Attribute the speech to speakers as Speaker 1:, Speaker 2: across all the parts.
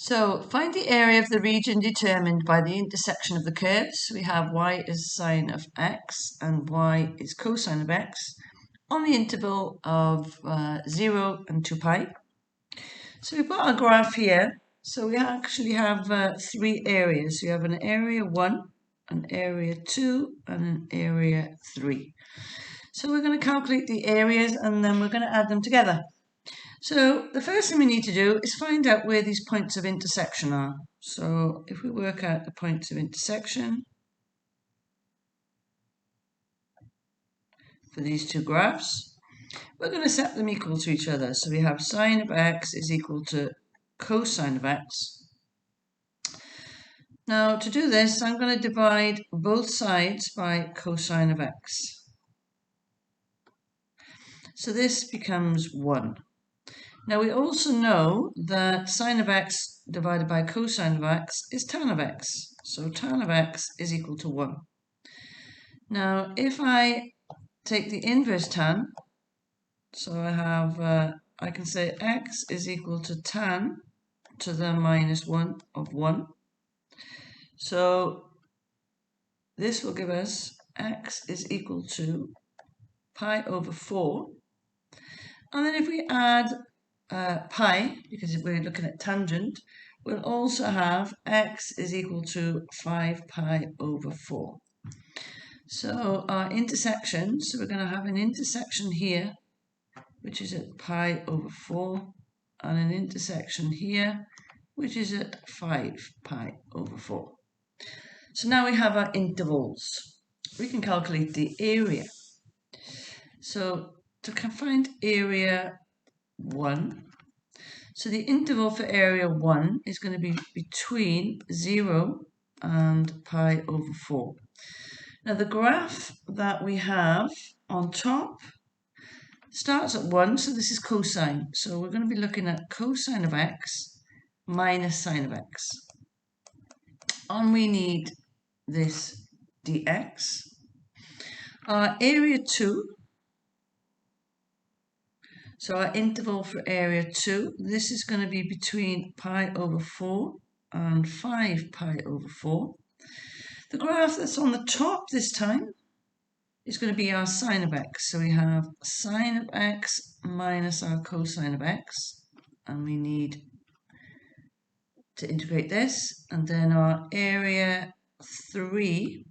Speaker 1: So find the area of the region determined by the intersection of the curves. We have y is sine of x and y is cosine of x on the interval of 0 and 2 pi. So we've got our graph here. So we actually have three areas. You have an area 1, an area 2, and an area 3. So we're going to calculate the areas and then we're going to add them together. So the first thing we need to do is find out where these points of intersection are. So if we work out the points of intersection for these two graphs, we're going to set them equal to each other. So we have sine of x is equal to cosine of x. Now to do this, I'm going to divide both sides by cosine of x. So this becomes 1. Now we also know that sine of x divided by cosine of x is tan of x. So tan of x is equal to 1. Now if I take the inverse tan, so I can say x is equal to tan to the minus 1 of 1. So this will give us x is equal to pi over 4. And then if we add pi, because we're looking at tangent, we'll also have x is equal to 5 pi over 4. So our intersection, so we're going to have an intersection here, which is at pi over 4, and an intersection here, which is at 5 pi over 4. So now we have our intervals. We can calculate the area. So to find area 1, so the interval for area 1 is going to be between 0 and pi over 4. Now the graph that we have on top starts at 1, so this is cosine. So we're going to be looking at cosine of x minus sine of x. And we need this dx. Our area 2, so our interval for area 2, this is going to be between pi over 4 and 5 pi over 4. The graph that's on the top this time is going to be our sine of x. So we have sine of x minus our cosine of x, and we need to integrate this, and then our area 3.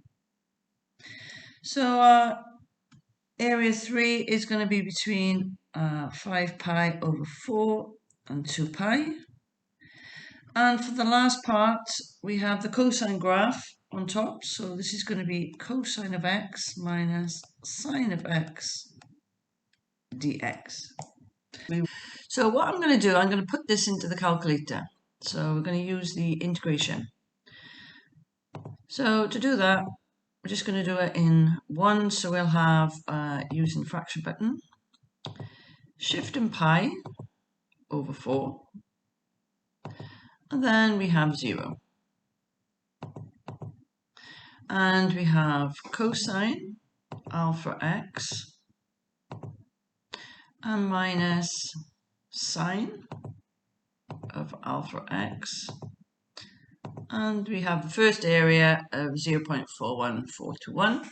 Speaker 1: So our area 3 is going to be between 5 pi over 4 and 2 pi. And for the last part, we have the cosine graph on top. So this is going to be cosine of x minus sine of x dx. So what I'm going to do, I'm going to put this into the calculator. So we're going to use the integration. So to do that, we're just going to do it in 1. So we'll have, using the fraction button, shift and pi over 4. And then we have 0. And we have cosine alpha x and minus sine of alpha x. And we have the first area of 0.41421.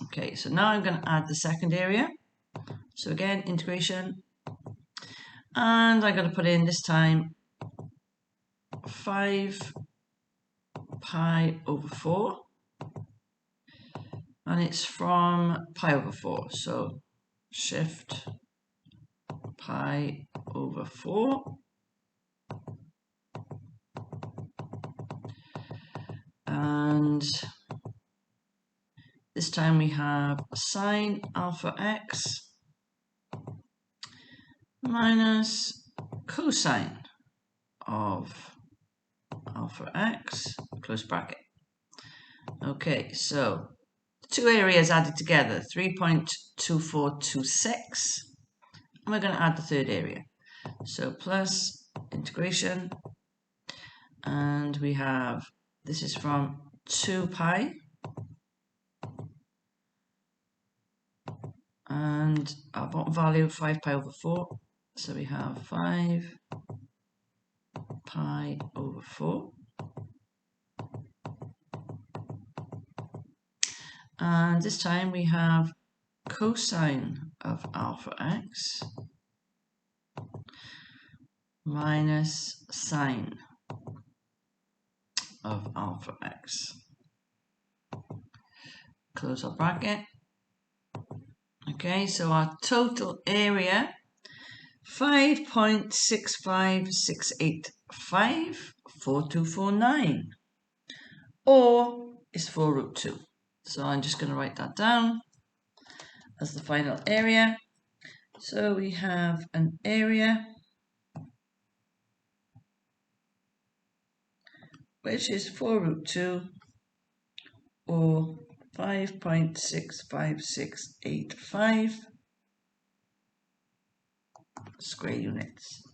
Speaker 1: Okay, so now I'm going to add the second area. So again, integration. And I'm going to put in this time 5 pi over 4. And it's from pi over 4. So shift pi over 4. And this time we have sine alpha x minus cosine of alpha x, close bracket. Okay, so two areas added together, 3.2426. And we're going to add the third area. So plus integration. And we have, this is from 2 pi. And our bottom value, 5 pi over 4. So we have 5 pi over 4. And this time we have cosine of alpha x minus sine of alpha x. Close our bracket. Okay, so our total area, 5.656854249, or is 4 root 2. So I'm just going to write that down as the final area. So we have an area which is 4 root 2, or 5.65685 square units.